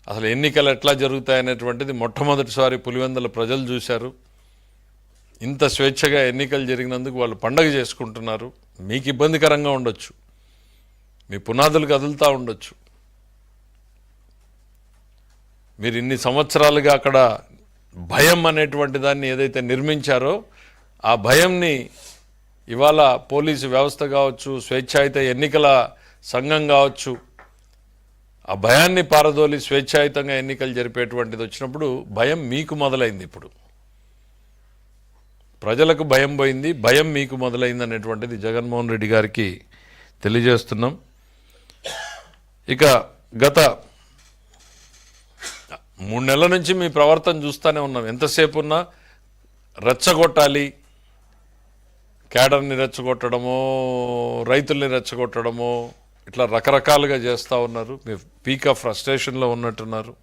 అసలు ఎన్నికలు ఎట్లా జరుగుతాయనేటువంటిది మొట్టమొదటిసారి పులివెందుల ప్రజలు చూశారు. ఇంత స్వేచ్ఛగా ఎన్నికలు జరిగినందుకు వాళ్ళు పండగ చేసుకుంటున్నారు. మీకు ఇబ్బందికరంగా ఉండొచ్చు, మీ పునాదులు కదులుతూ ఉండొచ్చు. మీరు ఇన్ని సంవత్సరాలుగా అక్కడ భయం అనేటువంటి దాన్ని ఏదైతే నిర్మించారో ఆ భయంని ఇవాళ పోలీసు వ్యవస్థ కావచ్చు, స్వేచ్ఛాయుత ఎన్నికల సంఘం కావచ్చు, ఆ భయాన్ని పారదోలి స్వేచ్ఛాయుతంగా ఎన్నికలు జరిపేటువంటిది వచ్చినప్పుడు భయం మీకు మొదలైంది. ఇప్పుడు ప్రజలకు భయం పోయింది, భయం మీకు మొదలైంది అనేటువంటిది జగన్మోహన్ రెడ్డి గారికి తెలియజేస్తున్నాం. ఇక గత 3 నెలల నుంచి మీ ప్రవర్తన చూస్తూనే ఉన్నాం. ఎంతసేపు ఉన్నా రెచ్చగొట్టాలి, క్యాడర్ని రెచ్చగొట్టడమో, రైతుల్ని రెచ్చగొట్టడమో, ఇట్లా రకరకాలుగా చేస్తూ ఉన్నారు. మీరు పీక్ ఆఫ్ ఫ్రస్ట్రేషన్లో ఉన్నట్టున్నారు.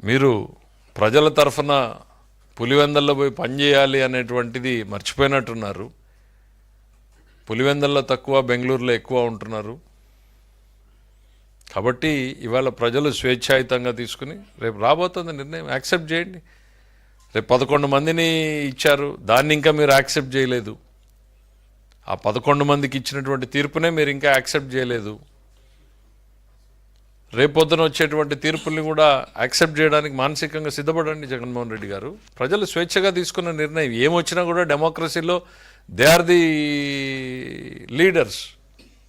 మీరు ప్రజల తరఫున పులివెందల్లో పోయి పనిచేయాలి అనేటువంటిది మర్చిపోయినట్టున్నారు. పులివెందల్లో తక్కువ, బెంగళూరులో ఎక్కువ ఉంటున్నారు. కాబట్టి ఇవాళ ప్రజలు స్వేచ్ఛాయుతంగా తీసుకుని రేపు రాబోతుంది నిర్ణయం యాక్సెప్ట్ చేయండి. రేపు 11 మందిని ఇచ్చారు, దాన్ని ఇంకా మీరు యాక్సెప్ట్ చేయలేదు. ఆ 11 మందికి ఇచ్చినటువంటి తీర్పునే మీరు ఇంకా యాక్సెప్ట్ చేయలేదు. రేపొద్దున వచ్చేటువంటి తీర్పుల్ని కూడా యాక్సెప్ట్ చేయడానికి మానసికంగా సిద్ధపడండి జగన్మోహన్ రెడ్డి గారు. ప్రజలు స్వేచ్ఛగా తీసుకున్న నిర్ణయం ఏమొచ్చినా కూడా డెమోక్రసీలో దే ఆర్ ది లీడర్స్.